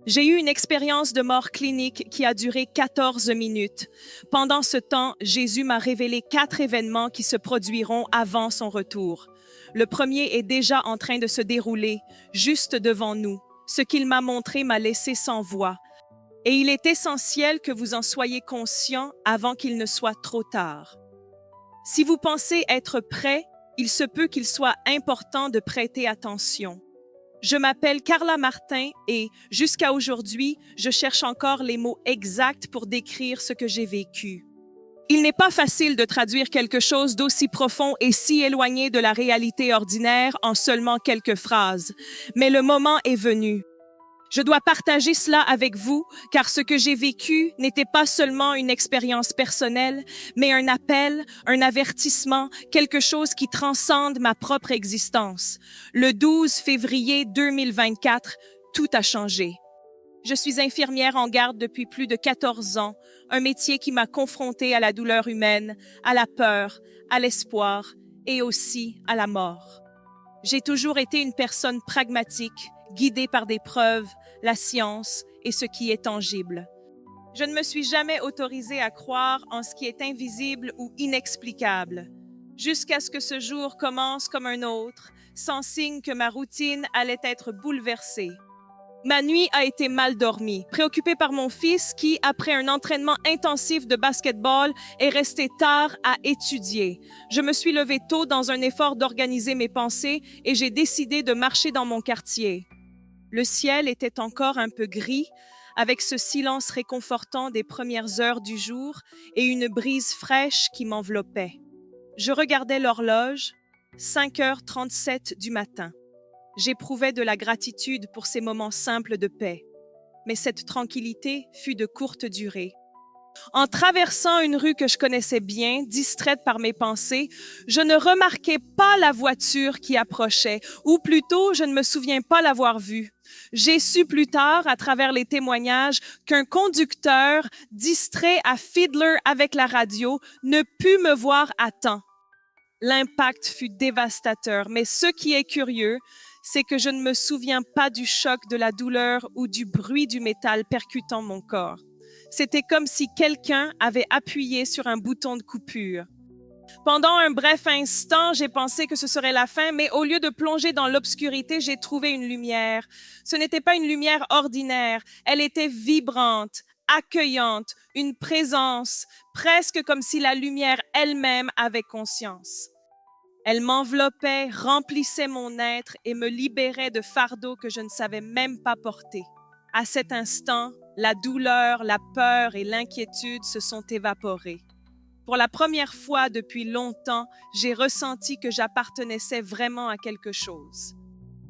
J'ai eu une expérience de mort clinique qui a duré 14 minutes. Pendant ce temps, Jésus m'a révélé 4 événements qui se produiront avant son retour. Le premier est déjà en train de se dérouler, juste devant nous. Ce qu'il m'a montré m'a laissé sans voix. Et il est essentiel que vous en soyez conscient avant qu'il ne soit trop tard. Si vous pensez être prêt, il se peut qu'il soit important de prêter attention. Je m'appelle Carla Martin et, jusqu'à aujourd'hui, je cherche encore les mots exacts pour décrire ce que j'ai vécu. Il n'est pas facile de traduire quelque chose d'aussi profond et si éloigné de la réalité ordinaire en seulement quelques phrases, mais le moment est venu. Je dois partager cela avec vous, car ce que j'ai vécu n'était pas seulement une expérience personnelle, mais un appel, un avertissement, quelque chose qui transcende ma propre existence. Le 12 février 2024, tout a changé. Je suis infirmière en garde depuis plus de 14 ans, un métier qui m'a confrontée à la douleur humaine, à la peur, à l'espoir et aussi à la mort. J'ai toujours été une personne pragmatique, guidée par des preuves, la science et ce qui est tangible. Je ne me suis jamais autorisée à croire en ce qui est invisible ou inexplicable, jusqu'à ce que ce jour commence comme un autre, sans signe que ma routine allait être bouleversée. Ma nuit a été mal dormie, préoccupée par mon fils qui, après un entraînement intensif de basketball, est resté tard à étudier. Je me suis levée tôt dans un effort d'organiser mes pensées et j'ai décidé de marcher dans mon quartier. Le ciel était encore un peu gris, avec ce silence réconfortant des premières heures du jour et une brise fraîche qui m'enveloppait. Je regardais l'horloge, 5h37 du matin. J'éprouvais de la gratitude pour ces moments simples de paix. Mais cette tranquillité fut de courte durée. En traversant une rue que je connaissais bien, distraite par mes pensées, je ne remarquai pas la voiture qui approchait, ou plutôt, je ne me souviens pas l'avoir vue. J'ai su plus tard, à travers les témoignages, qu'un conducteur, distrait à Fiddler avec la radio, ne put me voir à temps. L'impact fut dévastateur, mais ce qui est curieux, c'est que je ne me souviens pas du choc, de la douleur ou du bruit du métal percutant mon corps. C'était comme si quelqu'un avait appuyé sur un bouton de coupure. Pendant un bref instant, j'ai pensé que ce serait la fin, mais au lieu de plonger dans l'obscurité, j'ai trouvé une lumière. Ce n'était pas une lumière ordinaire, elle était vibrante, accueillante, une présence, presque comme si la lumière elle-même avait conscience. Elle m'enveloppait, remplissait mon être et me libérait de fardeaux que je ne savais même pas porter. À cet instant, la douleur, la peur et l'inquiétude se sont évaporées. Pour la première fois depuis longtemps, j'ai ressenti que j'appartenais vraiment à quelque chose.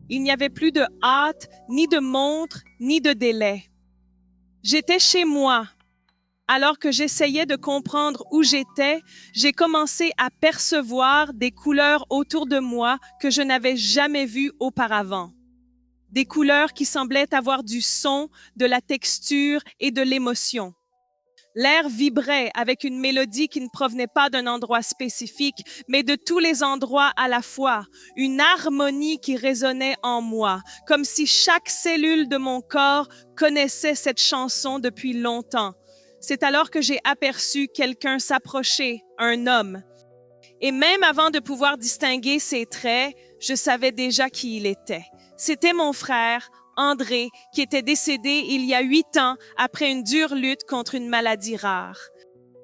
Il n'y avait plus de hâte, ni de montre, ni de délai. J'étais chez moi. Alors que j'essayais de comprendre où j'étais, j'ai commencé à percevoir des couleurs autour de moi que je n'avais jamais vues auparavant. Des couleurs qui semblaient avoir du son, de la texture et de l'émotion. L'air vibrait avec une mélodie qui ne provenait pas d'un endroit spécifique, mais de tous les endroits à la fois, une harmonie qui résonnait en moi, comme si chaque cellule de mon corps connaissait cette chanson depuis longtemps. C'est alors que j'ai aperçu quelqu'un s'approcher, un homme. Et même avant de pouvoir distinguer ses traits, je savais déjà qui il était. C'était mon frère, André, qui était décédé il y a 8 ans après une dure lutte contre une maladie rare.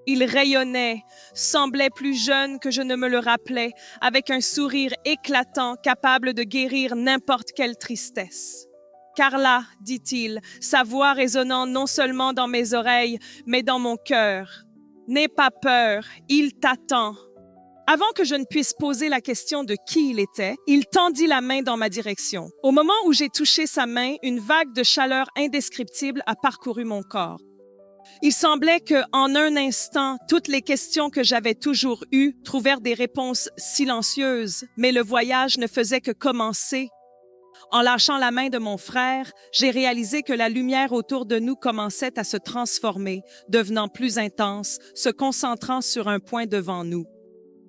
Il rayonnait, semblait plus jeune que je ne me le rappelais, avec un sourire éclatant capable de guérir n'importe quelle tristesse. « Carla, dit-il, sa voix résonnant non seulement dans mes oreilles, mais dans mon cœur. N'aie pas peur, il t'attend. » Avant que je ne puisse poser la question de qui il était, il tendit la main dans ma direction. Au moment où j'ai touché sa main, une vague de chaleur indescriptible a parcouru mon corps. Il semblait que, en un instant, toutes les questions que j'avais toujours eues trouvèrent des réponses silencieuses, mais le voyage ne faisait que commencer. En lâchant la main de mon frère, j'ai réalisé que la lumière autour de nous commençait à se transformer, devenant plus intense, se concentrant sur un point devant nous.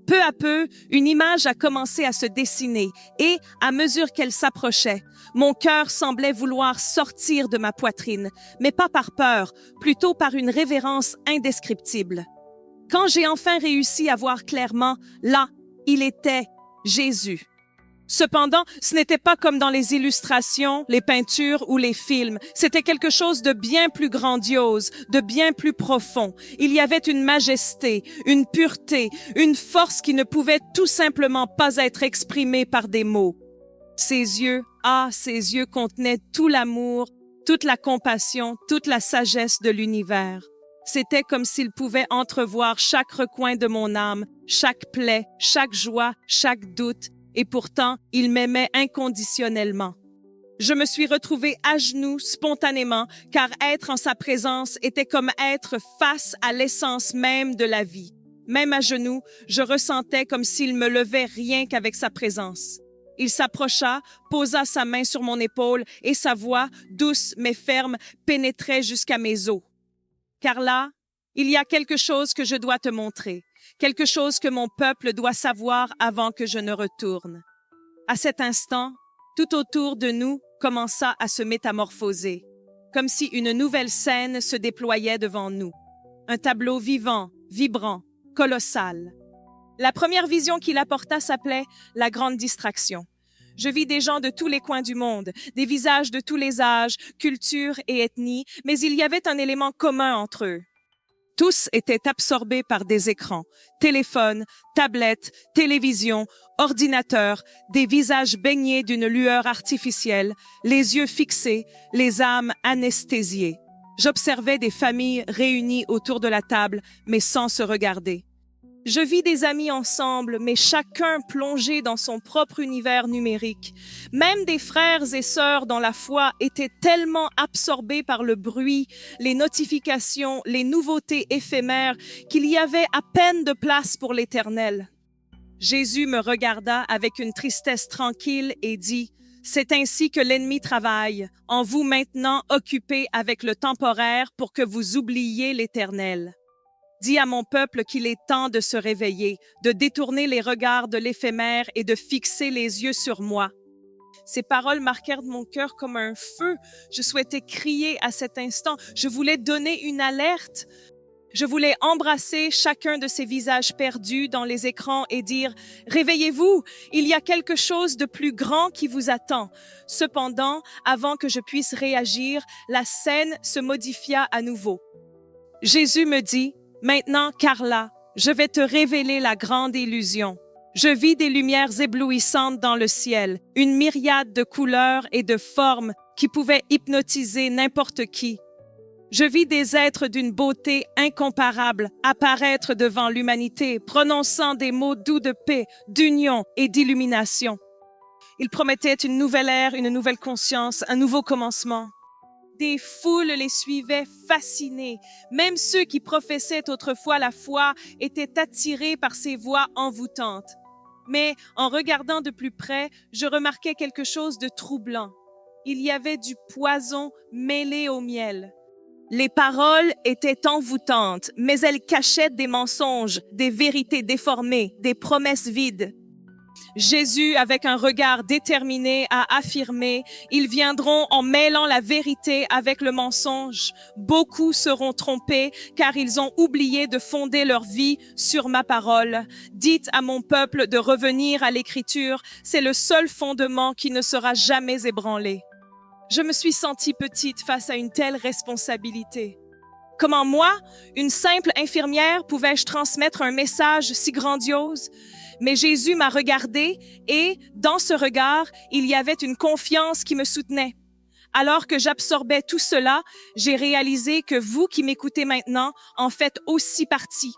Peu à peu, une image a commencé à se dessiner et, à mesure qu'elle s'approchait, mon cœur semblait vouloir sortir de ma poitrine, mais pas par peur, plutôt par une révérence indescriptible. Quand j'ai enfin réussi à voir clairement, là, il était Jésus. Cependant, ce n'était pas comme dans les illustrations, les peintures ou les films. C'était quelque chose de bien plus grandiose, de bien plus profond. Il y avait une majesté, une pureté, une force qui ne pouvait tout simplement pas être exprimée par des mots. Ses yeux contenaient tout l'amour, toute la compassion, toute la sagesse de l'univers. C'était comme s'il pouvait entrevoir chaque recoin de mon âme, chaque plaie, chaque joie, chaque doute, et pourtant, il m'aimait inconditionnellement. Je me suis retrouvée à genoux spontanément, car être en sa présence était comme être face à l'essence même de la vie. Même à genoux, je ressentais comme s'il me levait rien qu'avec sa présence. Il s'approcha, posa sa main sur mon épaule et sa voix, douce mais ferme, pénétrait jusqu'à mes os. « Carla, il y a quelque chose que je dois te montrer. Quelque chose que mon peuple doit savoir avant que je ne retourne. » À cet instant, tout autour de nous commença à se métamorphoser, comme si une nouvelle scène se déployait devant nous. Un tableau vivant, vibrant, colossal. La première vision qu'il apporta s'appelait « La grande distraction ». Je vis des gens de tous les coins du monde, des visages de tous les âges, cultures et ethnies, mais il y avait un élément commun entre eux. Tous étaient absorbés par des écrans, téléphones, tablettes, télévisions, ordinateurs, des visages baignés d'une lueur artificielle, les yeux fixés, les âmes anesthésiées. J'observais des familles réunies autour de la table, mais sans se regarder. Je vis des amis ensemble, mais chacun plongé dans son propre univers numérique. Même des frères et sœurs dans la foi étaient tellement absorbés par le bruit, les notifications, les nouveautés éphémères, qu'il y avait à peine de place pour l'Éternel. Jésus me regarda avec une tristesse tranquille et dit « C'est ainsi que l'ennemi travaille, en vous maintenant occupé avec le temporaire pour que vous oubliez l'Éternel. » Dis à mon peuple qu'il est temps de se réveiller, de détourner les regards de l'éphémère et de fixer les yeux sur moi. Ces paroles marquèrent mon cœur comme un feu. Je souhaitais crier à cet instant. Je voulais donner une alerte. Je voulais embrasser chacun de ces visages perdus dans les écrans et dire « Réveillez-vous, il y a quelque chose de plus grand qui vous attend. » Cependant, avant que je puisse réagir, la scène se modifia à nouveau. Jésus me dit « Maintenant, Carla, je vais te révéler la grande illusion. Je vis des lumières éblouissantes dans le ciel, une myriade de couleurs et de formes qui pouvaient hypnotiser n'importe qui. Je vis des êtres d'une beauté incomparable apparaître devant l'humanité, prononçant des mots doux de paix, d'union et d'illumination. Ils promettaient une nouvelle ère, une nouvelle conscience, un nouveau commencement. Des foules les suivaient fascinées. Même ceux qui professaient autrefois la foi étaient attirés par ces voix envoûtantes. Mais en regardant de plus près, je remarquais quelque chose de troublant. Il y avait du poison mêlé au miel. Les paroles étaient envoûtantes, mais elles cachaient des mensonges, des vérités déformées, des promesses vides. Jésus, avec un regard déterminé, a affirmé « Ils viendront en mêlant la vérité avec le mensonge. Beaucoup seront trompés, car ils ont oublié de fonder leur vie sur ma parole. Dites à mon peuple de revenir à l'Écriture, c'est le seul fondement qui ne sera jamais ébranlé. » Je me suis sentie petite face à une telle responsabilité. Comment moi, une simple infirmière, pouvais-je transmettre un message si grandiose? Mais Jésus m'a regardée et, dans ce regard, il y avait une confiance qui me soutenait. Alors que j'absorbais tout cela, j'ai réalisé que vous qui m'écoutez maintenant en faites aussi partie.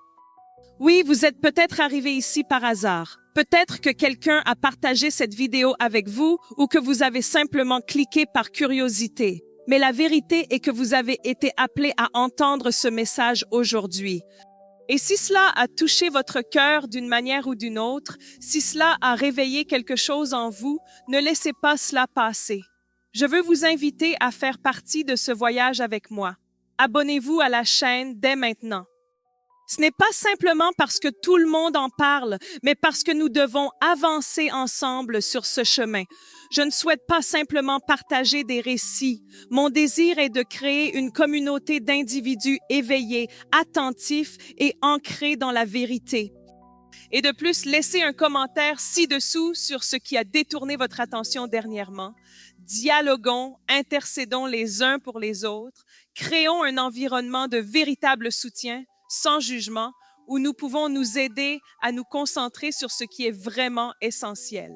Oui, vous êtes peut-être arrivé ici par hasard. Peut-être que quelqu'un a partagé cette vidéo avec vous ou que vous avez simplement cliqué par curiosité. Mais la vérité est que vous avez été appelé à entendre ce message aujourd'hui. Et si cela a touché votre cœur d'une manière ou d'une autre, si cela a réveillé quelque chose en vous, ne laissez pas cela passer. Je veux vous inviter à faire partie de ce voyage avec moi. Abonnez-vous à la chaîne dès maintenant. Ce n'est pas simplement parce que tout le monde en parle, mais parce que nous devons avancer ensemble sur ce chemin. Je ne souhaite pas simplement partager des récits. Mon désir est de créer une communauté d'individus éveillés, attentifs et ancrés dans la vérité. Et de plus, laissez un commentaire ci-dessous sur ce qui a détourné votre attention dernièrement. Dialoguons, intercédons les uns pour les autres, créons un environnement de véritable soutien, sans jugement, où nous pouvons nous aider à nous concentrer sur ce qui est vraiment essentiel.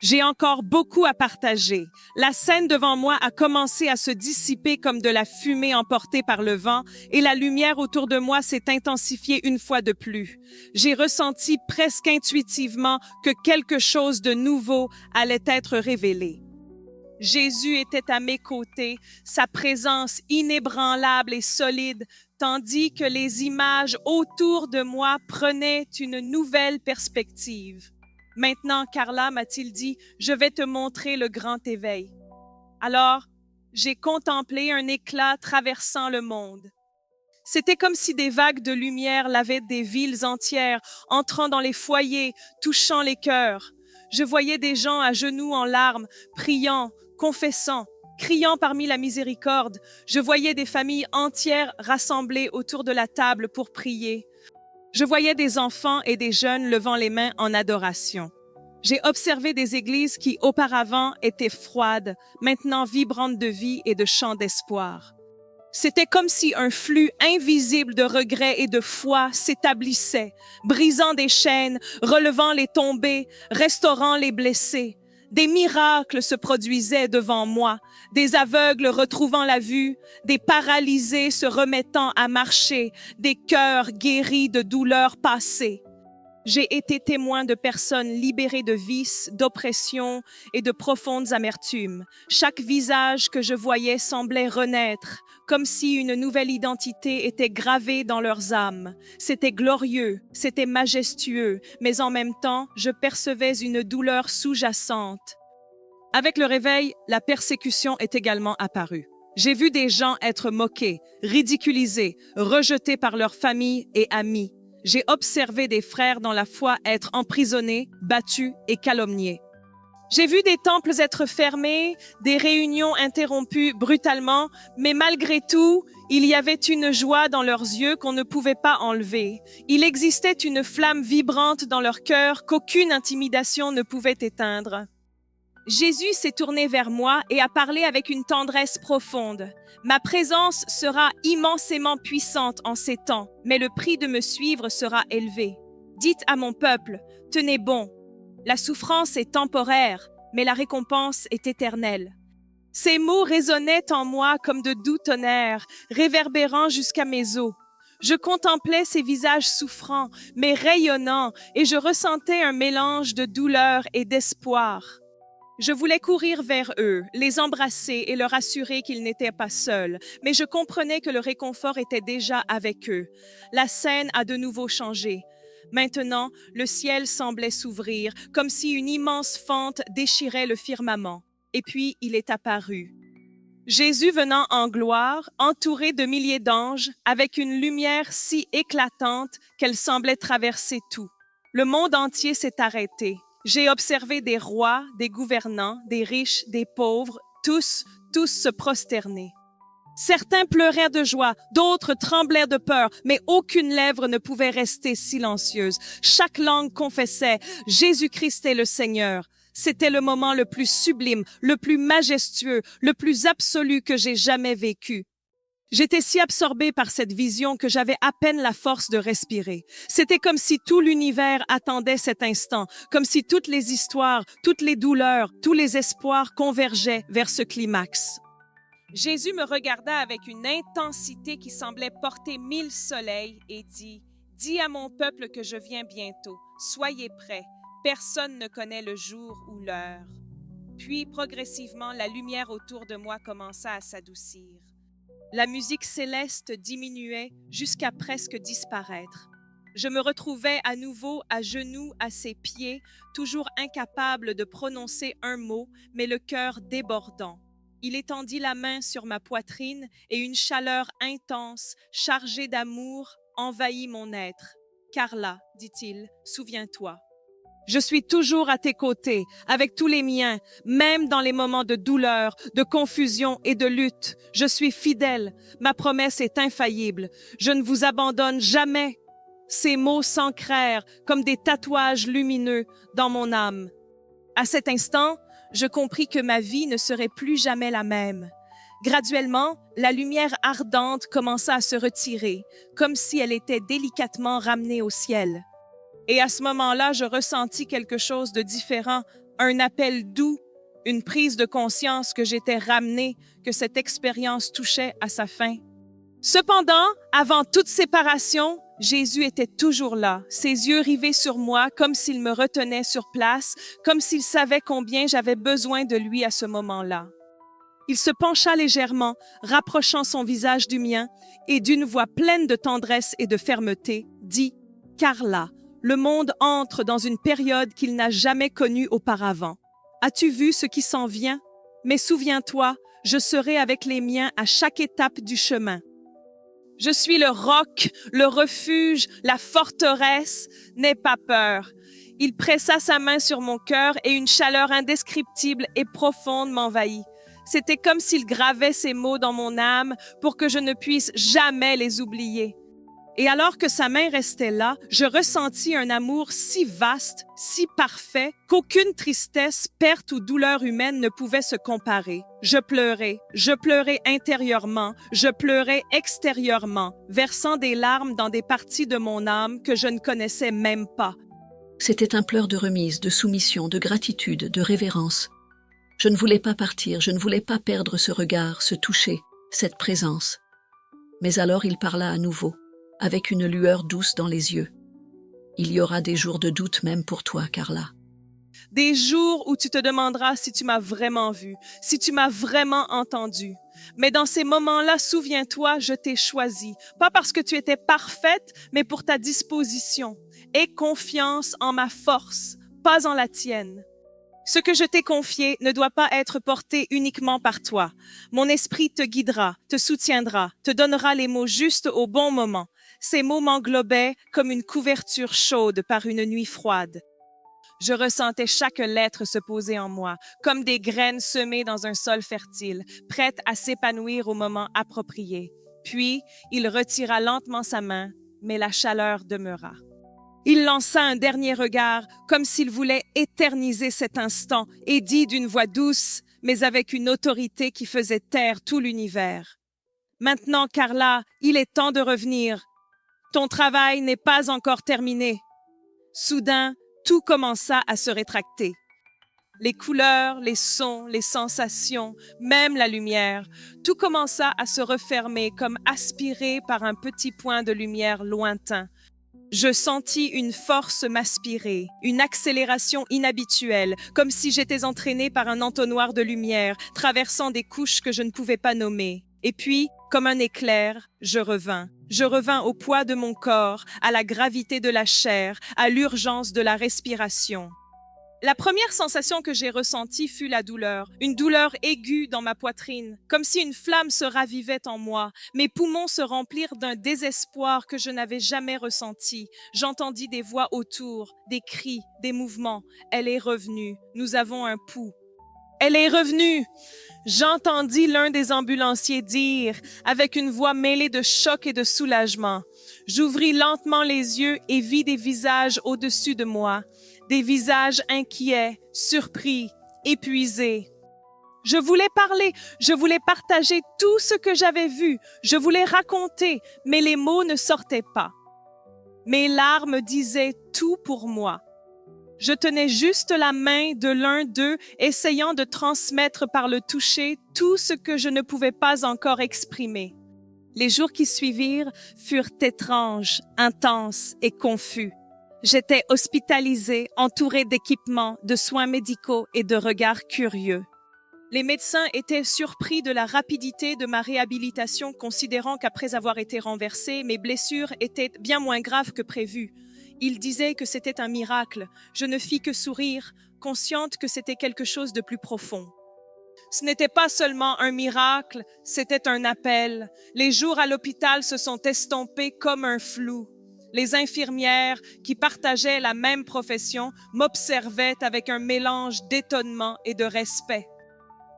J'ai encore beaucoup à partager. La scène devant moi a commencé à se dissiper comme de la fumée emportée par le vent et la lumière autour de moi s'est intensifiée une fois de plus. J'ai ressenti presque intuitivement que quelque chose de nouveau allait être révélé. Jésus était à mes côtés, sa présence inébranlable et solide, tandis que les images autour de moi prenaient une nouvelle perspective. Maintenant, Carla, m'a-t-il dit, je vais te montrer le grand éveil. Alors, j'ai contemplé un éclat traversant le monde. C'était comme si des vagues de lumière lavaient des villes entières, entrant dans les foyers, touchant les cœurs. Je voyais des gens à genoux en larmes, priant, confessant, criant parmi la miséricorde. Je voyais des familles entières rassemblées autour de la table pour prier. Je voyais des enfants et des jeunes levant les mains en adoration. J'ai observé des églises qui auparavant étaient froides, maintenant vibrantes de vie et de chants d'espoir. C'était comme si un flux invisible de regrets et de foi s'établissait, brisant des chaînes, relevant les tombés, restaurant les blessés. Des miracles se produisaient devant moi, des aveugles retrouvant la vue, des paralysés se remettant à marcher, des cœurs guéris de douleurs passées. J'ai été témoin de personnes libérées de vices, d'oppression et de profondes amertumes. Chaque visage que je voyais semblait renaître, comme si une nouvelle identité était gravée dans leurs âmes. C'était glorieux, c'était majestueux, mais en même temps, je percevais une douleur sous-jacente. Avec le réveil, la persécution est également apparue. J'ai vu des gens être moqués, ridiculisés, rejetés par leurs familles et amis. J'ai observé des frères dans la foi être emprisonnés, battus et calomniés. J'ai vu des temples être fermés, des réunions interrompues brutalement, mais malgré tout, il y avait une joie dans leurs yeux qu'on ne pouvait pas enlever. Il existait une flamme vibrante dans leur cœur qu'aucune intimidation ne pouvait éteindre. Jésus s'est tourné vers moi et a parlé avec une tendresse profonde. Ma présence sera immensément puissante en ces temps, mais le prix de me suivre sera élevé. Dites à mon peuple, tenez bon. La souffrance est temporaire, mais la récompense est éternelle. Ces mots résonnaient en moi comme de doux tonnerres, réverbérant jusqu'à mes os. Je contemplais ces visages souffrants, mais rayonnants, et je ressentais un mélange de douleur et d'espoir. Je voulais courir vers eux, les embrasser et leur assurer qu'ils n'étaient pas seuls, mais je comprenais que le réconfort était déjà avec eux. La scène a de nouveau changé. Maintenant, le ciel semblait s'ouvrir, comme si une immense fente déchirait le firmament. Et puis, il est apparu. Jésus venant en gloire, entouré de milliers d'anges, avec une lumière si éclatante qu'elle semblait traverser tout. Le monde entier s'est arrêté. J'ai observé des rois, des gouvernants, des riches, des pauvres, tous se prosterner. Certains pleurèrent de joie, d'autres tremblèrent de peur, mais aucune lèvre ne pouvait rester silencieuse. Chaque langue confessait « Jésus-Christ est le Seigneur ». C'était le moment le plus sublime, le plus majestueux, le plus absolu que j'ai jamais vécu. J'étais si absorbée par cette vision que j'avais à peine la force de respirer. C'était comme si tout l'univers attendait cet instant, comme si toutes les histoires, toutes les douleurs, tous les espoirs convergeaient vers ce climax. Jésus me regarda avec une intensité qui semblait porter 1000 soleils et dit « Dis à mon peuple que je viens bientôt. Soyez prêts. Personne ne connaît le jour ou l'heure. » Puis, progressivement, la lumière autour de moi commença à s'adoucir. La musique céleste diminuait jusqu'à presque disparaître. Je me retrouvais à nouveau à genoux à ses pieds, toujours incapable de prononcer un mot, mais le cœur débordant. Il étendit la main sur ma poitrine et une chaleur intense, chargée d'amour, envahit mon être. Carla, dit-il, souviens-toi. Je suis toujours à tes côtés, avec tous les miens, même dans les moments de douleur, de confusion et de lutte. Je suis fidèle. Ma promesse est infaillible. Je ne vous abandonne jamais. Ces mots s'ancrèrent comme des tatouages lumineux dans mon âme. À cet instant, je compris que ma vie ne serait plus jamais la même. Graduellement, la lumière ardente commença à se retirer, comme si elle était délicatement ramenée au ciel. Et à ce moment-là, je ressentis quelque chose de différent, un appel doux, une prise de conscience que j'étais ramenée, que cette expérience touchait à sa fin. Cependant, avant toute séparation, Jésus était toujours là, ses yeux rivés sur moi, comme s'il me retenait sur place, comme s'il savait combien j'avais besoin de lui à ce moment-là. Il se pencha légèrement, rapprochant son visage du mien, et d'une voix pleine de tendresse et de fermeté, dit « Carla, le monde entre dans une période qu'il n'a jamais connue auparavant. As-tu vu ce qui s'en vient? Mais souviens-toi, je serai avec les miens à chaque étape du chemin. Je suis le roc, le refuge, la forteresse. N'aie pas peur. » Il pressa sa main sur mon cœur et une chaleur indescriptible et profonde m'envahit. C'était comme s'il gravait ces mots dans mon âme pour que je ne puisse jamais les oublier. Et alors que sa main restait là, je ressentis un amour si vaste, si parfait, qu'aucune tristesse, perte ou douleur humaine ne pouvait se comparer. Je pleurais intérieurement, je pleurais extérieurement, versant des larmes dans des parties de mon âme que je ne connaissais même pas. C'était un pleur de remise, de soumission, de gratitude, de révérence. Je ne voulais pas partir, je ne voulais pas perdre ce regard, ce toucher, cette présence. Mais alors il parla à nouveau, avec une lueur douce dans les yeux. Il y aura des jours de doute même pour toi, Carla. Des jours où tu te demanderas si tu m'as vraiment vu, si tu m'as vraiment entendu. Mais dans ces moments-là, souviens-toi, je t'ai choisi, pas parce que tu étais parfaite, mais pour ta disposition. Aie confiance en ma force, pas en la tienne. Ce que je t'ai confié ne doit pas être porté uniquement par toi. Mon esprit te guidera, te soutiendra, te donnera les mots justes au bon moment. Ces mots m'englobaient comme une couverture chaude par une nuit froide. Je ressentais chaque lettre se poser en moi, comme des graines semées dans un sol fertile, prêtes à s'épanouir au moment approprié. Puis, il retira lentement sa main, mais la chaleur demeura. Il lança un dernier regard, comme s'il voulait éterniser cet instant, et dit d'une voix douce, mais avec une autorité qui faisait taire tout l'univers. « Maintenant, Carla, il est temps de revenir. Ton travail n'est pas encore terminé. » Soudain, tout commença à se rétracter. Les couleurs, les sons, les sensations, même la lumière, tout commença à se refermer comme aspiré par un petit point de lumière lointain. Je sentis une force m'aspirer, une accélération inhabituelle, comme si j'étais entraînée par un entonnoir de lumière, traversant des couches que je ne pouvais pas nommer. Et puis, comme un éclair, je revins. Je revins au poids de mon corps, à la gravité de la chair, à l'urgence de la respiration. La première sensation que j'ai ressentie fut la douleur, une douleur aiguë dans ma poitrine, comme si une flamme se ravivait en moi. Mes poumons se remplirent d'un désespoir que je n'avais jamais ressenti. J'entendis des voix autour, des cris, des mouvements. Elle est revenue. Nous avons un pouls. Elle est revenue! J'entendis l'un des ambulanciers dire, avec une voix mêlée de choc et de soulagement. J'ouvris lentement les yeux et vis des visages au-dessus de moi, des visages inquiets, surpris, épuisés. Je voulais parler, je voulais partager tout ce que j'avais vu, je voulais raconter, mais les mots ne sortaient pas. Mes larmes disaient tout pour moi. Je tenais juste la main de l'un d'eux, essayant de transmettre par le toucher tout ce que je ne pouvais pas encore exprimer. Les jours qui suivirent furent étranges, intenses et confus. J'étais hospitalisée, entourée d'équipements, de soins médicaux et de regards curieux. Les médecins étaient surpris de la rapidité de ma réhabilitation, considérant qu'après avoir été renversée, mes blessures étaient bien moins graves que prévu. Ils disaient que c'était un miracle. Je ne fis que sourire, consciente que c'était quelque chose de plus profond. Ce n'était pas seulement un miracle, c'était un appel. Les jours à l'hôpital se sont estompés comme un flou. Les infirmières qui partageaient la même profession m'observaient avec un mélange d'étonnement et de respect.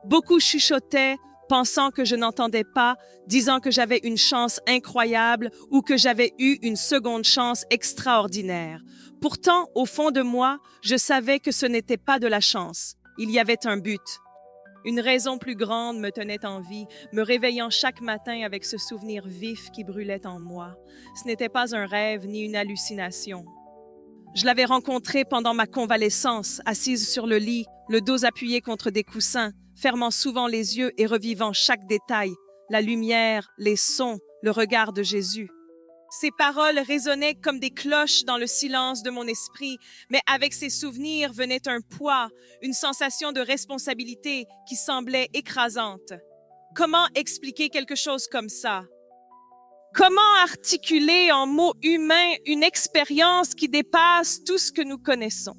Beaucoup chuchotaient, pensant que je n'entendais pas, disant que j'avais une chance incroyable ou que j'avais eu une seconde chance extraordinaire. Pourtant, au fond de moi, je savais que ce n'était pas de la chance. Il y avait un but. Une raison plus grande me tenait en vie, me réveillant chaque matin avec ce souvenir vif qui brûlait en moi. Ce n'était pas un rêve ni une hallucination. Je l'avais rencontré pendant ma convalescence, assise sur le lit, le dos appuyé contre des coussins, fermant souvent les yeux et revivant chaque détail, la lumière, les sons, le regard de Jésus. Ces paroles résonnaient comme des cloches dans le silence de mon esprit, mais avec ces souvenirs venait un poids, une sensation de responsabilité qui semblait écrasante. Comment expliquer quelque chose comme ça? Comment articuler en mots humains une expérience qui dépasse tout ce que nous connaissons?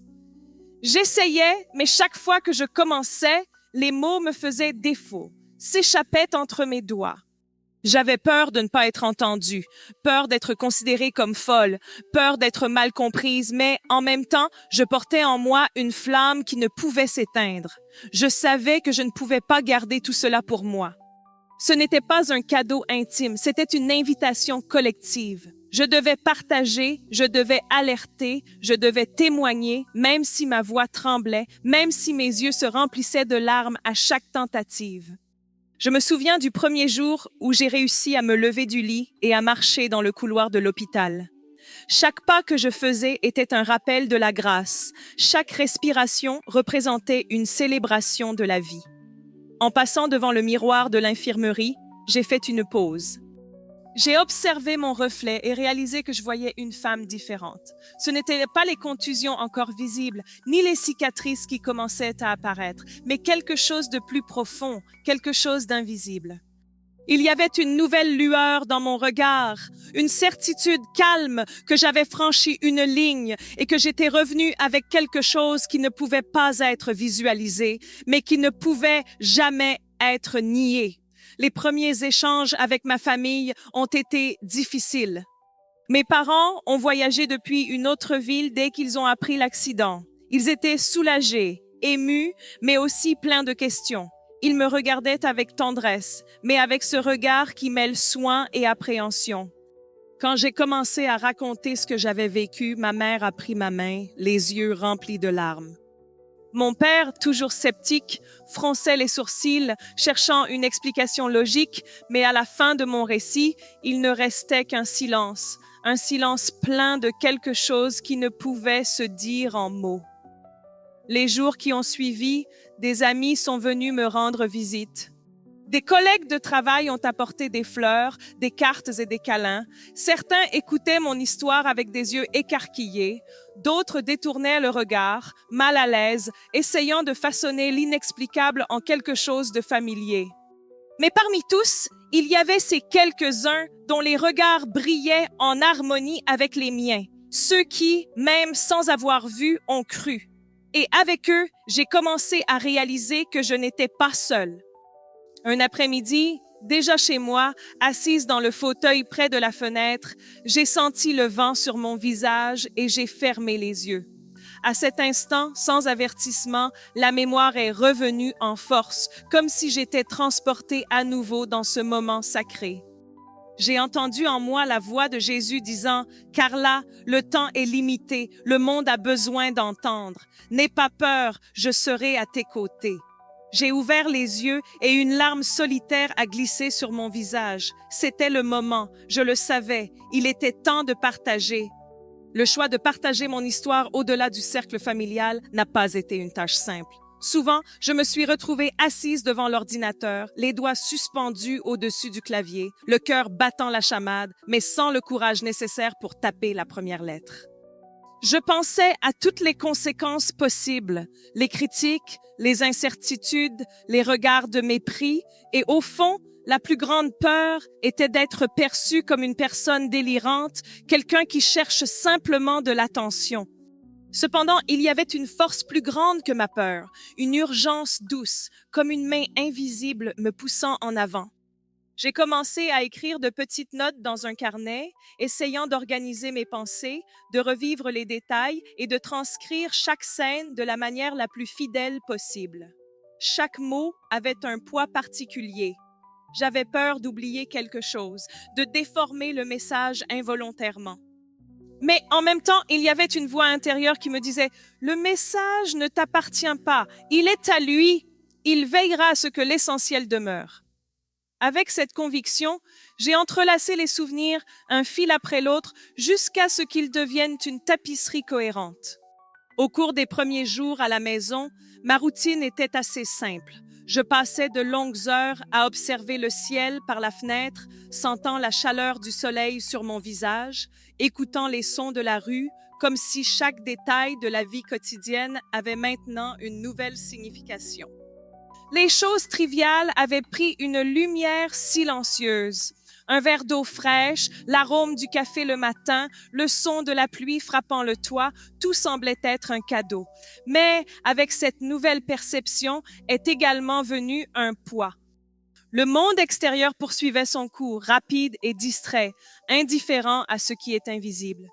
J'essayais, mais chaque fois que je commençais, les mots me faisaient défaut, s'échappaient entre mes doigts. J'avais peur de ne pas être entendue, peur d'être considérée comme folle, peur d'être mal comprise, mais en même temps, je portais en moi une flamme qui ne pouvait s'éteindre. Je savais que je ne pouvais pas garder tout cela pour moi. Ce n'était pas un cadeau intime, c'était une invitation collective. Je devais partager, je devais alerter, je devais témoigner, même si ma voix tremblait, même si mes yeux se remplissaient de larmes à chaque tentative. Je me souviens du premier jour où j'ai réussi à me lever du lit et à marcher dans le couloir de l'hôpital. Chaque pas que je faisais était un rappel de la grâce. Chaque respiration représentait une célébration de la vie. En passant devant le miroir de l'infirmerie, j'ai fait une pause. J'ai observé mon reflet et réalisé que je voyais une femme différente. Ce n'étaient pas les contusions encore visibles, ni les cicatrices qui commençaient à apparaître, mais quelque chose de plus profond, quelque chose d'invisible. Il y avait une nouvelle lueur dans mon regard, une certitude calme que j'avais franchi une ligne et que j'étais revenu avec quelque chose qui ne pouvait pas être visualisé, mais qui ne pouvait jamais être nié. Les premiers échanges avec ma famille ont été difficiles. Mes parents ont voyagé depuis une autre ville dès qu'ils ont appris l'accident. Ils étaient soulagés, émus, mais aussi pleins de questions. Ils me regardaient avec tendresse, mais avec ce regard qui mêle soin et appréhension. Quand j'ai commencé à raconter ce que j'avais vécu, ma mère a pris ma main, les yeux remplis de larmes. Mon père, toujours sceptique, fronçait les sourcils, cherchant une explication logique, mais à la fin de mon récit, il ne restait qu'un silence plein de quelque chose qui ne pouvait se dire en mots. Les jours qui ont suivi, des amis sont venus me rendre visite. Des collègues de travail ont apporté des fleurs, des cartes et des câlins. Certains écoutaient mon histoire avec des yeux écarquillés. D'autres détournaient le regard, mal à l'aise, essayant de façonner l'inexplicable en quelque chose de familier. Mais parmi tous, il y avait ces quelques-uns dont les regards brillaient en harmonie avec les miens. Ceux qui, même sans avoir vu, ont cru. Et avec eux, j'ai commencé à réaliser que je n'étais pas seule. Un après-midi, déjà chez moi, assise dans le fauteuil près de la fenêtre, j'ai senti le vent sur mon visage et j'ai fermé les yeux. À cet instant, sans avertissement, la mémoire est revenue en force, comme si j'étais transportée à nouveau dans ce moment sacré. J'ai entendu en moi la voix de Jésus disant « Carla, le temps est limité, le monde a besoin d'entendre. N'aie pas peur, je serai à tes côtés. » J'ai ouvert les yeux et une larme solitaire a glissé sur mon visage. C'était le moment, je le savais, il était temps de partager. Le choix de partager mon histoire au-delà du cercle familial n'a pas été une tâche simple. Souvent, je me suis retrouvée assise devant l'ordinateur, les doigts suspendus au-dessus du clavier, le cœur battant la chamade, mais sans le courage nécessaire pour taper la première lettre. Je pensais à toutes les conséquences possibles, les critiques, les incertitudes, les regards de mépris, et au fond, la plus grande peur était d'être perçue comme une personne délirante, quelqu'un qui cherche simplement de l'attention. Cependant, il y avait une force plus grande que ma peur, une urgence douce, comme une main invisible me poussant en avant. J'ai commencé à écrire de petites notes dans un carnet, essayant d'organiser mes pensées, de revivre les détails et de transcrire chaque scène de la manière la plus fidèle possible. Chaque mot avait un poids particulier. J'avais peur d'oublier quelque chose, de déformer le message involontairement. Mais en même temps, il y avait une voix intérieure qui me disait « Le message ne t'appartient pas, il est à lui, il veillera à ce que l'essentiel demeure. » Avec cette conviction, j'ai entrelacé les souvenirs, un fil après l'autre, jusqu'à ce qu'ils deviennent une tapisserie cohérente. Au cours des premiers jours à la maison, ma routine était assez simple. Je passais de longues heures à observer le ciel par la fenêtre, sentant la chaleur du soleil sur mon visage, écoutant les sons de la rue, comme si chaque détail de la vie quotidienne avait maintenant une nouvelle signification. Les choses triviales avaient pris une lumière silencieuse. Un verre d'eau fraîche, l'arôme du café le matin, le son de la pluie frappant le toit, tout semblait être un cadeau. Mais avec cette nouvelle perception est également venu un poids. Le monde extérieur poursuivait son cours, rapide et distrait, indifférent à ce qui est invisible.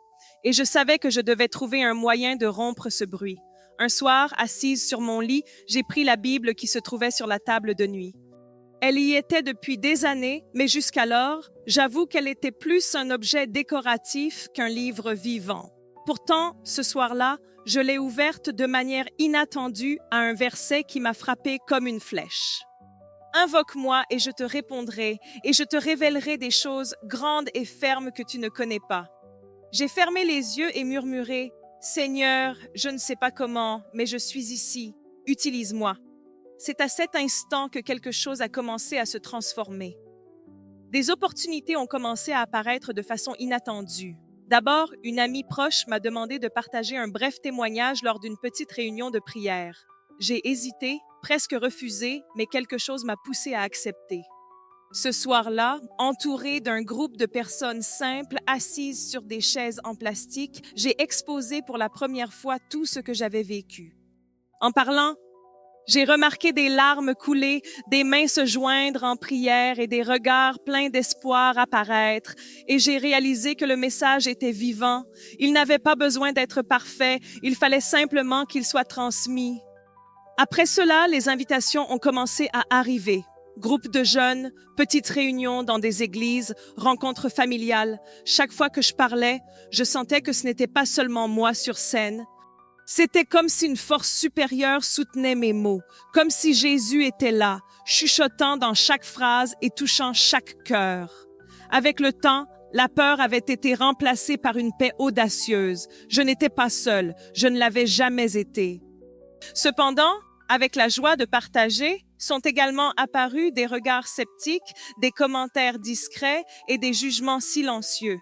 Et je savais que je devais trouver un moyen de rompre ce bruit. Un soir, assise sur mon lit, j'ai pris la Bible qui se trouvait sur la table de nuit. Elle y était depuis des années, mais jusqu'alors, j'avoue qu'elle était plus un objet décoratif qu'un livre vivant. Pourtant, ce soir-là, je l'ai ouverte de manière inattendue à un verset qui m'a frappé comme une flèche. Invoque-moi et je te répondrai, et je te révélerai des choses grandes et fermes que tu ne connais pas. J'ai fermé les yeux et murmuré, Seigneur, je ne sais pas comment, mais je suis ici, utilise-moi. C'est à cet instant que quelque chose a commencé à se transformer. Des opportunités ont commencé à apparaître de façon inattendue. D'abord, une amie proche m'a demandé de partager un bref témoignage lors d'une petite réunion de prière. J'ai hésité, presque refusé, mais quelque chose m'a poussé à accepter. Ce soir-là, entourée d'un groupe de personnes simples assises sur des chaises en plastique, j'ai exposé pour la première fois tout ce que j'avais vécu. En parlant, j'ai remarqué des larmes couler, des mains se joindre en prière et des regards pleins d'espoir apparaître. Et j'ai réalisé que le message était vivant. Il n'avait pas besoin d'être parfait, il fallait simplement qu'il soit transmis. Après cela, les invitations ont commencé à arriver. Groupes de jeunes, petites réunions dans des églises, rencontres familiales. Chaque fois que je parlais, je sentais que ce n'était pas seulement moi sur scène. C'était comme si une force supérieure soutenait mes mots, comme si Jésus était là, chuchotant dans chaque phrase et touchant chaque cœur. Avec le temps, la peur avait été remplacée par une paix audacieuse. Je n'étais pas seule, je ne l'avais jamais été. Cependant, avec la joie de partager, sont également apparus des regards sceptiques, des commentaires discrets et des jugements silencieux.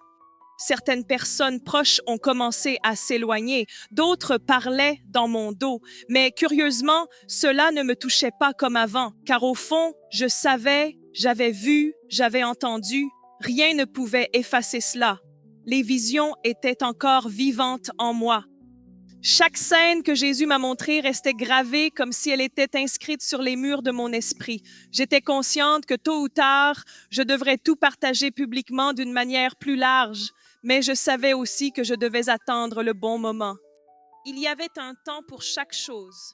Certaines personnes proches ont commencé à s'éloigner, d'autres parlaient dans mon dos, mais curieusement, cela ne me touchait pas comme avant, car au fond, je savais, j'avais vu, j'avais entendu, rien ne pouvait effacer cela. Les visions étaient encore vivantes en moi. Chaque scène que Jésus m'a montrée restait gravée comme si elle était inscrite sur les murs de mon esprit. J'étais consciente que tôt ou tard, je devrais tout partager publiquement d'une manière plus large, mais je savais aussi que je devais attendre le bon moment. Il y avait un temps pour chaque chose,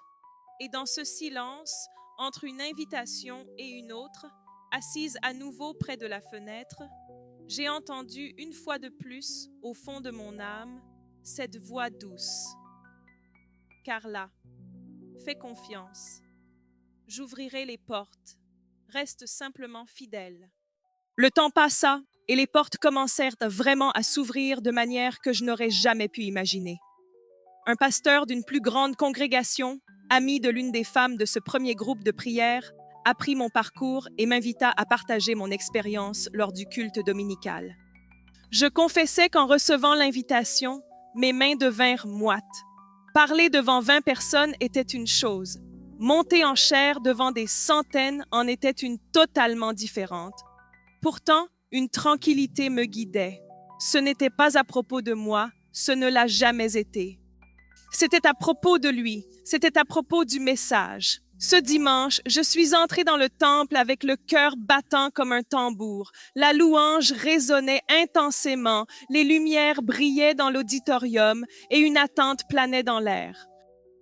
et dans ce silence, entre une invitation et une autre, assise à nouveau près de la fenêtre, j'ai entendu une fois de plus, au fond de mon âme, cette voix douce. Carla, fais confiance. J'ouvrirai les portes. Reste simplement fidèle. Le temps passa et les portes commencèrent vraiment à s'ouvrir de manière que je n'aurais jamais pu imaginer. Un pasteur d'une plus grande congrégation, ami de l'une des femmes de ce premier groupe de prière, apprit mon parcours et m'invita à partager mon expérience lors du culte dominical. Je confessais qu'en recevant l'invitation, mes mains devinrent moites. Parler devant 20 personnes était une chose. Monter en chair devant des centaines en était une totalement différente. Pourtant, une tranquillité me guidait. Ce n'était pas à propos de moi, ce ne l'a jamais été. C'était à propos de lui, c'était à propos du message. Ce dimanche, je suis entrée dans le temple avec le cœur battant comme un tambour. La louange résonnait intensément, les lumières brillaient dans l'auditorium et une attente planait dans l'air.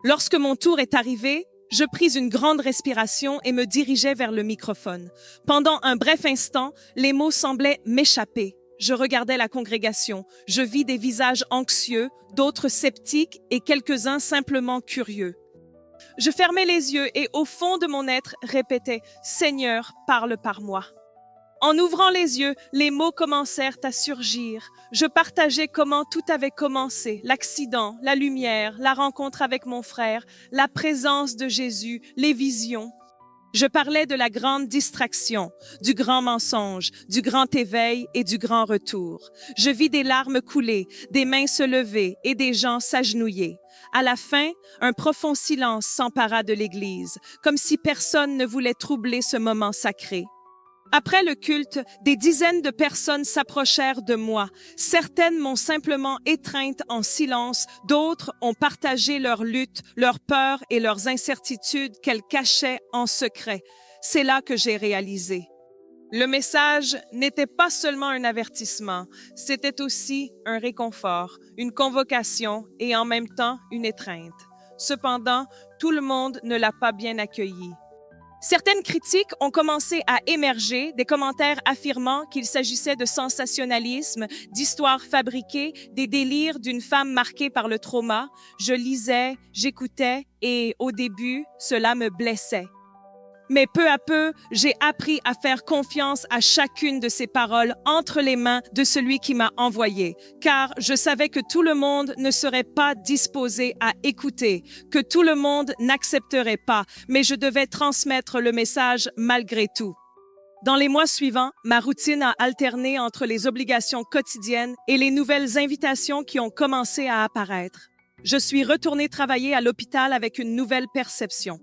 Lorsque mon tour est arrivé, je pris une grande respiration et me dirigeai vers le microphone. Pendant un bref instant, les mots semblaient m'échapper. Je regardais la congrégation. Je vis des visages anxieux, d'autres sceptiques et quelques-uns simplement curieux. Je fermais les yeux et au fond de mon être répétais « Seigneur, parle par moi ». En ouvrant les yeux, les mots commencèrent à surgir. Je partageais comment tout avait commencé, l'accident, la lumière, la rencontre avec mon frère, la présence de Jésus, les visions. Je parlais de la grande distraction, du grand mensonge, du grand éveil et du grand retour. Je vis des larmes couler, des mains se lever et des gens s'agenouiller. À la fin, un profond silence s'empara de l'Église, comme si personne ne voulait troubler ce moment sacré. Après le culte, des dizaines de personnes s'approchèrent de moi. Certaines m'ont simplement étreinte en silence, d'autres ont partagé leurs luttes, leurs peurs et leurs incertitudes qu'elles cachaient en secret. C'est là que j'ai réalisé. Le message n'était pas seulement un avertissement, c'était aussi un réconfort, une convocation et en même temps une étreinte. Cependant, tout le monde ne l'a pas bien accueilli. Certaines critiques ont commencé à émerger, des commentaires affirmant qu'il s'agissait de sensationnalisme, d'histoires fabriquées, des délires d'une femme marquée par le trauma. Je lisais, j'écoutais et, au début, cela me blessait. Mais peu à peu, j'ai appris à faire confiance à chacune de ces paroles entre les mains de celui qui m'a envoyé, car je savais que tout le monde ne serait pas disposé à écouter, que tout le monde n'accepterait pas, mais je devais transmettre le message malgré tout. Dans les mois suivants, ma routine a alterné entre les obligations quotidiennes et les nouvelles invitations qui ont commencé à apparaître. Je suis retournée travailler à l'hôpital avec une nouvelle perception.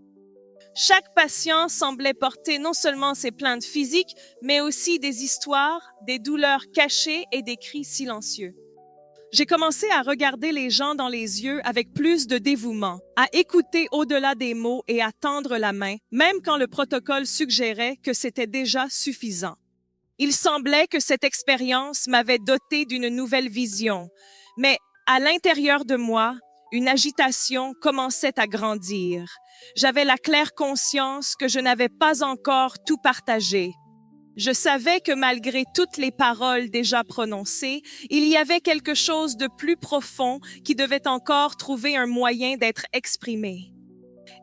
Chaque patient semblait porter non seulement ses plaintes physiques, mais aussi des histoires, des douleurs cachées et des cris silencieux. J'ai commencé à regarder les gens dans les yeux avec plus de dévouement, à écouter au-delà des mots et à tendre la main, même quand le protocole suggérait que c'était déjà suffisant. Il semblait que cette expérience m'avait doté d'une nouvelle vision, mais à l'intérieur de moi, une agitation commençait à grandir. J'avais la claire conscience que je n'avais pas encore tout partagé. Je savais que malgré toutes les paroles déjà prononcées, il y avait quelque chose de plus profond qui devait encore trouver un moyen d'être exprimé.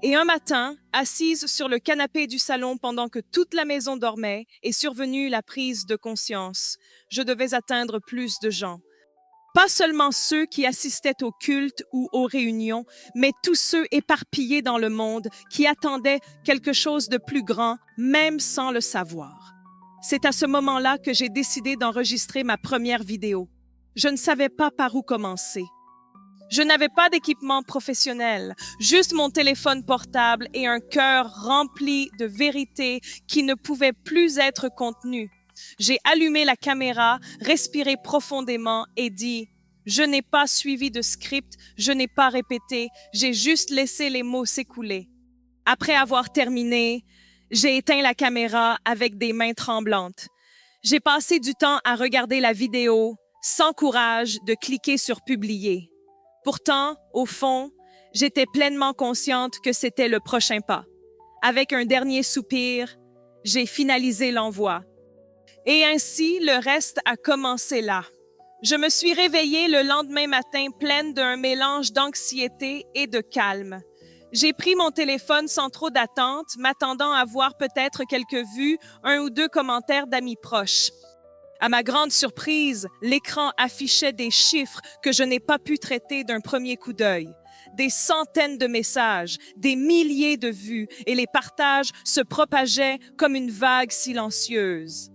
Et un matin, assise sur le canapé du salon pendant que toute la maison dormait, est survenue la prise de conscience. Je devais atteindre plus de gens. Pas seulement ceux qui assistaient au culte ou aux réunions, mais tous ceux éparpillés dans le monde qui attendaient quelque chose de plus grand, même sans le savoir. C'est à ce moment-là que j'ai décidé d'enregistrer ma première vidéo. Je ne savais pas par où commencer. Je n'avais pas d'équipement professionnel, juste mon téléphone portable et un cœur rempli de vérités qui ne pouvaient plus être contenues. J'ai allumé la caméra, respiré profondément et dit « Je n'ai pas suivi de script, je n'ai pas répété, j'ai juste laissé les mots s'écouler. » Après avoir terminé, j'ai éteint la caméra avec des mains tremblantes. J'ai passé du temps à regarder la vidéo, sans courage de cliquer sur « Publier ». Pourtant, au fond, j'étais pleinement consciente que c'était le prochain pas. Avec un dernier soupir, j'ai finalisé l'envoi. Et ainsi, le reste a commencé là. Je me suis réveillée le lendemain matin pleine d'un mélange d'anxiété et de calme. J'ai pris mon téléphone sans trop d'attente, m'attendant à voir peut-être quelques vues, 1 ou 2 commentaires d'amis proches. À ma grande surprise, l'écran affichait des chiffres que je n'ai pas pu traiter d'un premier coup d'œil. Des centaines de messages, des milliers de vues, et les partages se propageaient comme une vague silencieuse.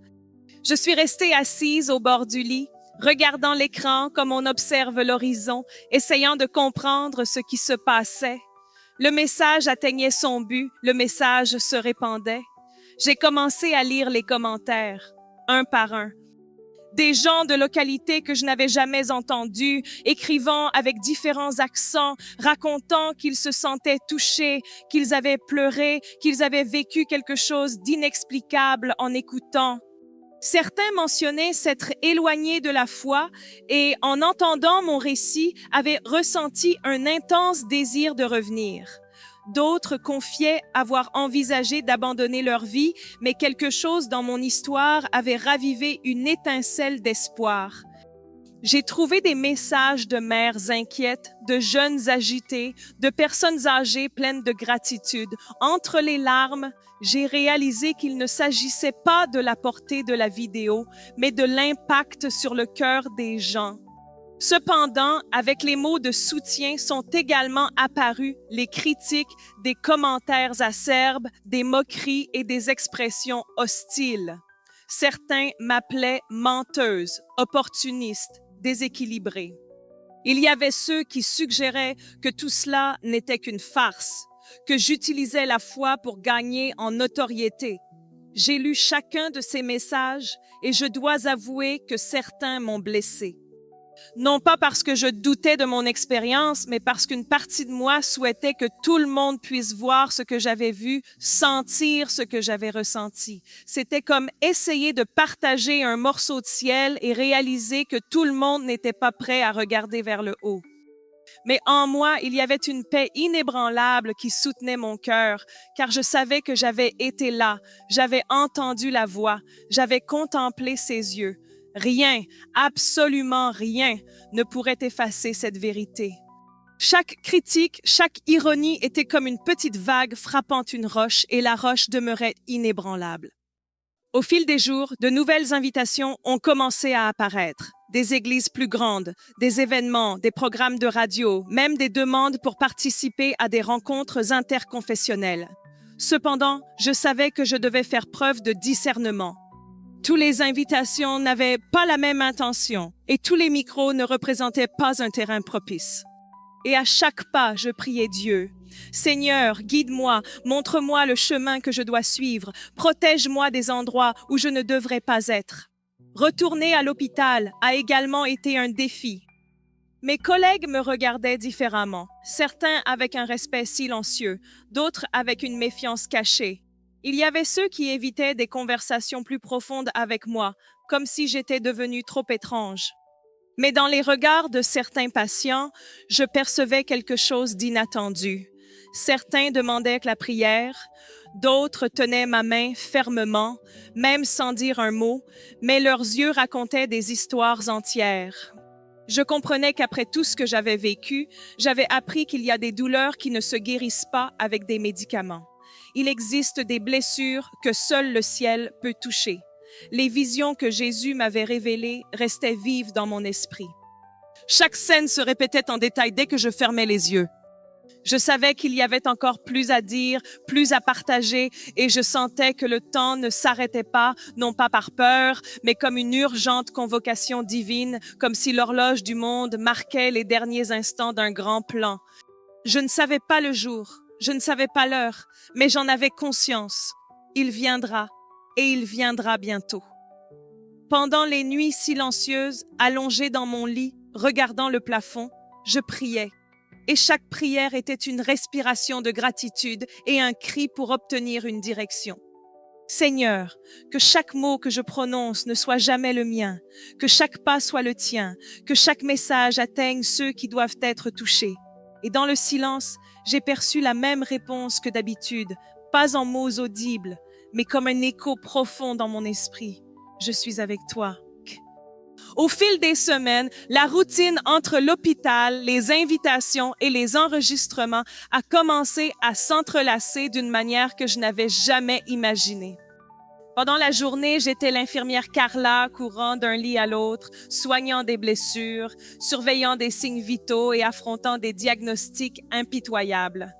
Je suis restée assise au bord du lit, regardant l'écran comme on observe l'horizon, essayant de comprendre ce qui se passait. Le message atteignait son but, le message se répandait. J'ai commencé à lire les commentaires, un par un. Des gens de localités que je n'avais jamais entendus, écrivant avec différents accents, racontant qu'ils se sentaient touchés, qu'ils avaient pleuré, qu'ils avaient vécu quelque chose d'inexplicable en écoutant. Certains mentionnaient s'être éloignés de la foi et, en entendant mon récit, avaient ressenti un intense désir de revenir. D'autres confiaient avoir envisagé d'abandonner leur vie, mais quelque chose dans mon histoire avait ravivé une étincelle d'espoir. J'ai trouvé des messages de mères inquiètes, de jeunes agités, de personnes âgées pleines de gratitude. Entre les larmes, j'ai réalisé qu'il ne s'agissait pas de la portée de la vidéo, mais de l'impact sur le cœur des gens. Cependant, avec les mots de soutien sont également apparus les critiques, des commentaires acerbes, des moqueries et des expressions hostiles. Certains m'appelaient menteuse, opportuniste, déséquilibrée. Il y avait ceux qui suggéraient que tout cela n'était qu'une farce, que j'utilisais la foi pour gagner en notoriété. J'ai lu chacun de ces messages et je dois avouer que certains m'ont blessé. Non pas parce que je doutais de mon expérience, mais parce qu'une partie de moi souhaitait que tout le monde puisse voir ce que j'avais vu, sentir ce que j'avais ressenti. C'était comme essayer de partager un morceau de ciel et réaliser que tout le monde n'était pas prêt à regarder vers le haut. Mais en moi, il y avait une paix inébranlable qui soutenait mon cœur, car je savais que j'avais été là, j'avais entendu la voix, j'avais contemplé ses yeux. Rien, absolument rien, ne pourrait effacer cette vérité. Chaque critique, chaque ironie était comme une petite vague frappant une roche et la roche demeurait inébranlable. Au fil des jours, de nouvelles invitations ont commencé à apparaître. Des églises plus grandes, des événements, des programmes de radio, même des demandes pour participer à des rencontres interconfessionnelles. Cependant, je savais que je devais faire preuve de discernement. Toutes les invitations n'avaient pas la même intention et tous les micros ne représentaient pas un terrain propice. Et à chaque pas, je priais Dieu. Seigneur, guide-moi, montre-moi le chemin que je dois suivre, protège-moi des endroits où je ne devrais pas être. Retourner à l'hôpital a également été un défi. Mes collègues me regardaient différemment, certains avec un respect silencieux, d'autres avec une méfiance cachée. Il y avait ceux qui évitaient des conversations plus profondes avec moi, comme si j'étais devenue trop étrange. Mais dans les regards de certains patients, je percevais quelque chose d'inattendu. Certains demandaient la prière, d'autres tenaient ma main fermement, même sans dire un mot, mais leurs yeux racontaient des histoires entières. Je comprenais qu'après tout ce que j'avais vécu, j'avais appris qu'il y a des douleurs qui ne se guérissent pas avec des médicaments. Il existe des blessures que seul le ciel peut toucher. Les visions que Jésus m'avait révélées restaient vives dans mon esprit. Chaque scène se répétait en détail dès que je fermais les yeux. Je savais qu'il y avait encore plus à dire, plus à partager, et je sentais que le temps ne s'arrêtait pas, non pas par peur, mais comme une urgente convocation divine, comme si l'horloge du monde marquait les derniers instants d'un grand plan. Je ne savais pas le jour, je ne savais pas l'heure, mais j'en avais conscience. Il viendra, et il viendra bientôt. Pendant les nuits silencieuses, allongée dans mon lit, regardant le plafond, je priais. Et chaque prière était une respiration de gratitude et un cri pour obtenir une direction. Seigneur, que chaque mot que je prononce ne soit jamais le mien, que chaque pas soit le tien, que chaque message atteigne ceux qui doivent être touchés. Et dans le silence, j'ai perçu la même réponse que d'habitude, pas en mots audibles, mais comme un écho profond dans mon esprit. Je suis avec toi. Au fil des semaines, la routine entre l'hôpital, les invitations et les enregistrements a commencé à s'entrelacer d'une manière que je n'avais jamais imaginée. Pendant la journée, j'étais l'infirmière Carla, courant d'un lit à l'autre, soignant des blessures, surveillant des signes vitaux et affrontant des diagnostics impitoyables.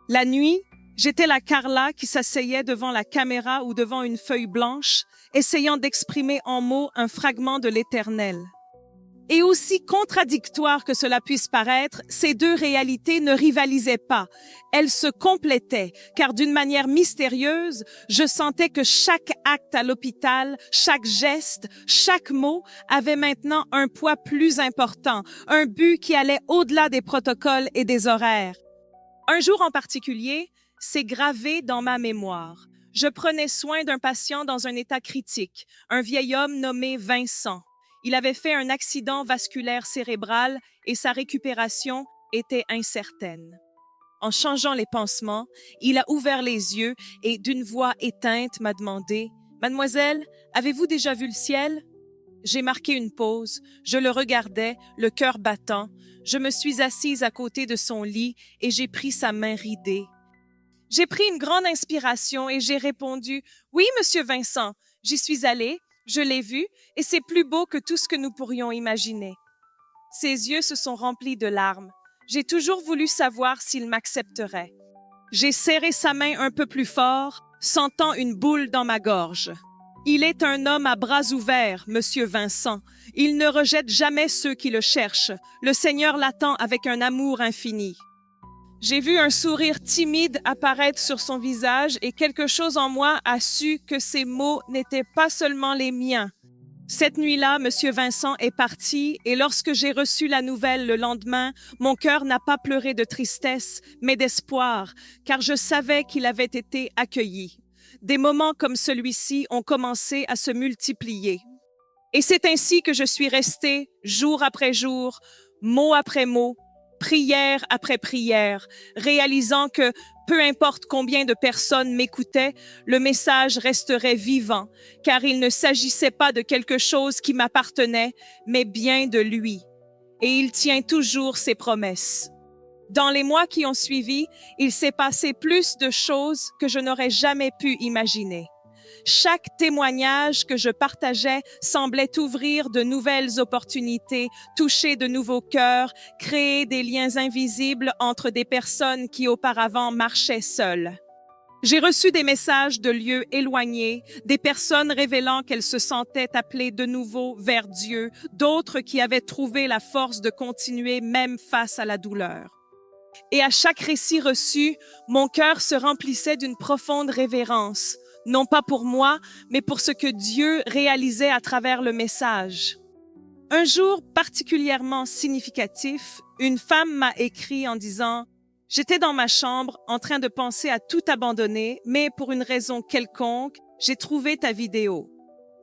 La nuit, j'étais la Carla qui s'asseyait devant la caméra ou devant une feuille blanche, essayant d'exprimer en mots un fragment de l'Éternel. Et aussi contradictoire que cela puisse paraître, ces deux réalités ne rivalisaient pas. Elles se complétaient, car d'une manière mystérieuse, je sentais que chaque acte à l'hôpital, chaque geste, chaque mot avait maintenant un poids plus important, un but qui allait au-delà des protocoles et des horaires. Un jour en particulier, c'est gravé dans ma mémoire. Je prenais soin d'un patient dans un état critique, un vieil homme nommé Vincent. Il avait fait un accident vasculaire cérébral et sa récupération était incertaine. En changeant les pansements, il a ouvert les yeux et d'une voix éteinte m'a demandé « Mademoiselle, avez-vous déjà vu le ciel ?» J'ai marqué une pause, je le regardais, le cœur battant. Je me suis assise à côté de son lit et j'ai pris sa main ridée. J'ai pris une grande inspiration et j'ai répondu « Oui, Monsieur Vincent, j'y suis allée, je l'ai vu et c'est plus beau que tout ce que nous pourrions imaginer. » Ses yeux se sont remplis de larmes. J'ai toujours voulu savoir s'il m'accepterait. J'ai serré sa main un peu plus fort, sentant une boule dans ma gorge. Il est un homme à bras ouverts, Monsieur Vincent. Il ne rejette jamais ceux qui le cherchent. Le Seigneur l'attend avec un amour infini. J'ai vu un sourire timide apparaître sur son visage et quelque chose en moi a su que ces mots n'étaient pas seulement les miens. Cette nuit-là, Monsieur Vincent est parti et lorsque j'ai reçu la nouvelle le lendemain, mon cœur n'a pas pleuré de tristesse, mais d'espoir, car je savais qu'il avait été accueilli. Des moments comme celui-ci ont commencé à se multiplier. Et c'est ainsi que je suis restée jour après jour, mot après mot, prière après prière, réalisant que peu importe combien de personnes m'écoutaient, le message resterait vivant, car il ne s'agissait pas de quelque chose qui m'appartenait, mais bien de lui. Et il tient toujours ses promesses. Dans les mois qui ont suivi, il s'est passé plus de choses que je n'aurais jamais pu imaginer. Chaque témoignage que je partageais semblait ouvrir de nouvelles opportunités, toucher de nouveaux cœurs, créer des liens invisibles entre des personnes qui auparavant marchaient seules. J'ai reçu des messages de lieux éloignés, des personnes révélant qu'elles se sentaient appelées de nouveau vers Dieu, d'autres qui avaient trouvé la force de continuer même face à la douleur. Et à chaque récit reçu, mon cœur se remplissait d'une profonde révérence, non pas pour moi, mais pour ce que Dieu réalisait à travers le message. Un jour particulièrement significatif, une femme m'a écrit en disant « J'étais dans ma chambre en train de penser à tout abandonner, mais pour une raison quelconque, j'ai trouvé ta vidéo.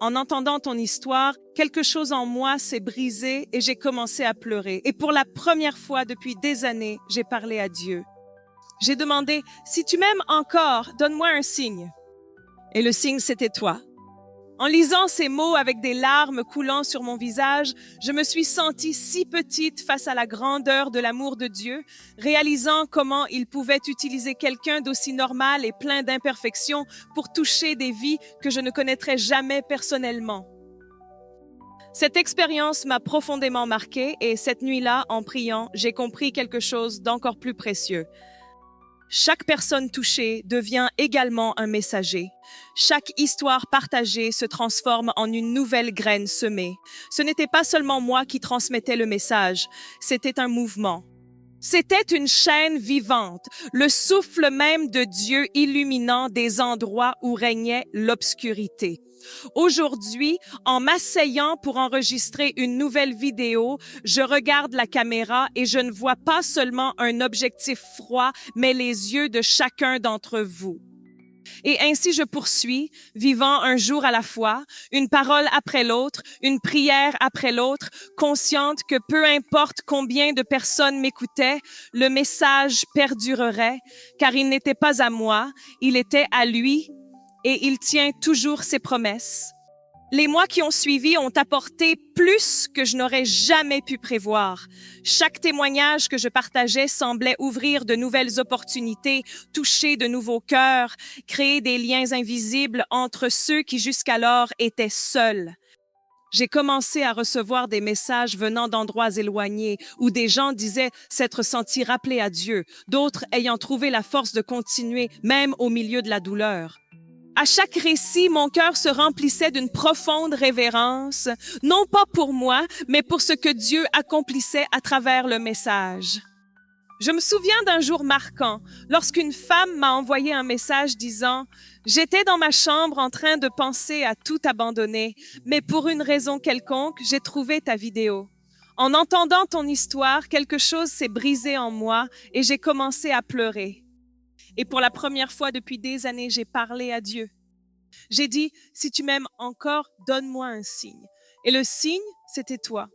En entendant ton histoire, quelque chose en moi s'est brisé et j'ai commencé à pleurer. Et pour la première fois depuis des années, j'ai parlé à Dieu. J'ai demandé « Si tu m'aimes encore, donne-moi un signe. » Et le signe, c'était toi. En lisant ces mots avec des larmes coulant sur mon visage, je me suis sentie si petite face à la grandeur de l'amour de Dieu, réalisant comment il pouvait utiliser quelqu'un d'aussi normal et plein d'imperfections pour toucher des vies que je ne connaîtrais jamais personnellement. Cette expérience m'a profondément marquée et cette nuit-là, en priant, j'ai compris quelque chose d'encore plus précieux. Chaque personne touchée devient également un messager. Chaque histoire partagée se transforme en une nouvelle graine semée. Ce n'était pas seulement moi qui transmettais le message, c'était un mouvement. C'était une chaîne vivante, le souffle même de Dieu illuminant des endroits où régnait l'obscurité. Aujourd'hui, en m'asseyant pour enregistrer une nouvelle vidéo, je regarde la caméra et je ne vois pas seulement un objectif froid, mais les yeux de chacun d'entre vous. Et ainsi je poursuis, vivant un jour à la fois, une parole après l'autre, une prière après l'autre, consciente que peu importe combien de personnes m'écoutaient, le message perdurerait, car il n'était pas à moi, il était à lui, et il tient toujours ses promesses. Les mois qui ont suivi ont apporté plus que je n'aurais jamais pu prévoir. Chaque témoignage que je partageais semblait ouvrir de nouvelles opportunités, toucher de nouveaux cœurs, créer des liens invisibles entre ceux qui jusqu'alors étaient seuls. J'ai commencé à recevoir des messages venant d'endroits éloignés où des gens disaient s'être sentis rappelés à Dieu, d'autres ayant trouvé la force de continuer même au milieu de la douleur. À chaque récit, mon cœur se remplissait d'une profonde révérence, non pas pour moi, mais pour ce que Dieu accomplissait à travers le message. Je me souviens d'un jour marquant, lorsqu'une femme m'a envoyé un message disant « J'étais dans ma chambre en train de penser à tout abandonner, mais pour une raison quelconque, j'ai trouvé ta vidéo. En entendant ton histoire, quelque chose s'est brisé en moi et j'ai commencé à pleurer. Et pour la première fois depuis des années, j'ai parlé à Dieu. J'ai dit « Si tu m'aimes encore, donne-moi un signe. » Et le signe, c'était toi.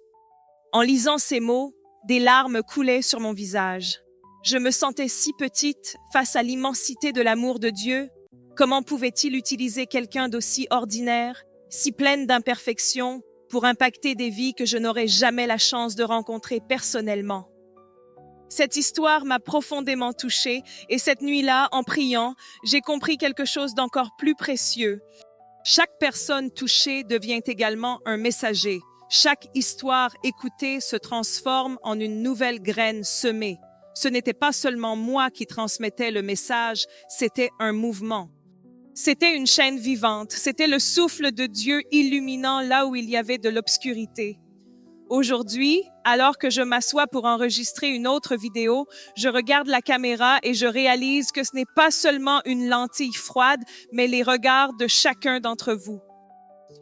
En lisant ces mots, des larmes coulaient sur mon visage. Je me sentais si petite face à l'immensité de l'amour de Dieu. Comment pouvait-il utiliser quelqu'un d'aussi ordinaire, si pleine d'imperfections, pour impacter des vies que je n'aurais jamais la chance de rencontrer personnellement? Cette histoire m'a profondément touchée et cette nuit-là, en priant, j'ai compris quelque chose d'encore plus précieux. Chaque personne touchée devient également un messager. Chaque histoire écoutée se transforme en une nouvelle graine semée. Ce n'était pas seulement moi qui transmettais le message, c'était un mouvement. C'était une chaîne vivante, c'était le souffle de Dieu illuminant là où il y avait de l'obscurité. Aujourd'hui, alors que je m'assois pour enregistrer une autre vidéo, je regarde la caméra et je réalise que ce n'est pas seulement une lentille froide, mais les regards de chacun d'entre vous.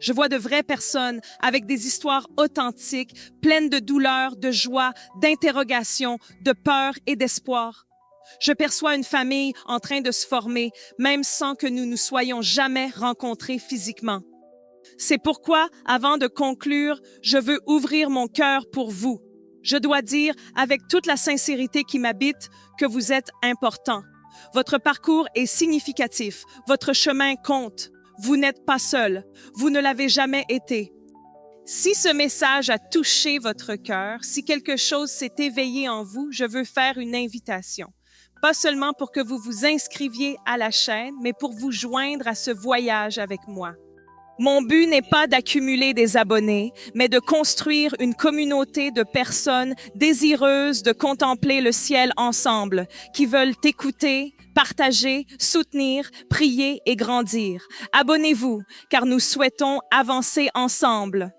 Je vois de vraies personnes avec des histoires authentiques, pleines de douleur, de joie, d'interrogation, de peur et d'espoir. Je perçois une famille en train de se former, même sans que nous nous soyons jamais rencontrés physiquement. C'est pourquoi, avant de conclure, je veux ouvrir mon cœur pour vous. Je dois dire, avec toute la sincérité qui m'habite, que vous êtes important. Votre parcours est significatif. Votre chemin compte. Vous n'êtes pas seul. Vous ne l'avez jamais été. Si ce message a touché votre cœur, si quelque chose s'est éveillé en vous, je veux faire une invitation. Pas seulement pour que vous vous inscriviez à la chaîne, mais pour vous joindre à ce voyage avec moi. Mon but n'est pas d'accumuler des abonnés, mais de construire une communauté de personnes désireuses de contempler le ciel ensemble, qui veulent écouter, partager, soutenir, prier et grandir. Abonnez-vous, car nous souhaitons avancer ensemble.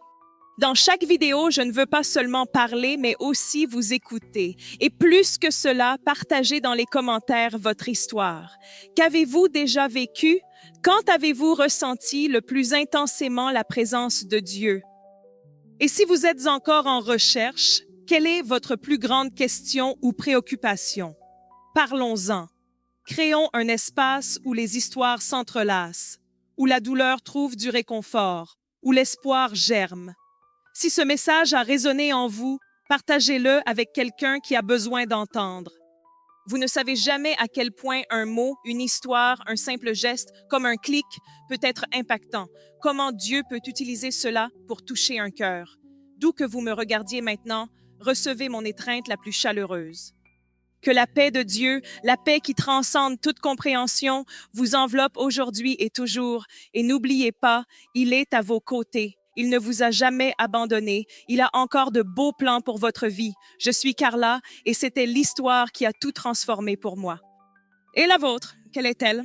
Dans chaque vidéo, je ne veux pas seulement parler, mais aussi vous écouter. Et plus que cela, partagez dans les commentaires votre histoire. Qu'avez-vous déjà vécu? Quand avez-vous ressenti le plus intensément la présence de Dieu? Et si vous êtes encore en recherche, quelle est votre plus grande question ou préoccupation? Parlons-en. Créons un espace où les histoires s'entrelacent, où la douleur trouve du réconfort, où l'espoir germe. Si ce message a résonné en vous, partagez-le avec quelqu'un qui a besoin d'entendre. Vous ne savez jamais à quel point un mot, une histoire, un simple geste, comme un clic, peut être impactant. Comment Dieu peut utiliser cela pour toucher un cœur. D'où que vous me regardiez maintenant, recevez mon étreinte la plus chaleureuse. Que la paix de Dieu, la paix qui transcende toute compréhension, vous enveloppe aujourd'hui et toujours. Et n'oubliez pas, il est à vos côtés. Il ne vous a jamais abandonné. Il a encore de beaux plans pour votre vie. Je suis Carla et c'était l'histoire qui a tout transformé pour moi. Et la vôtre, quelle est-elle?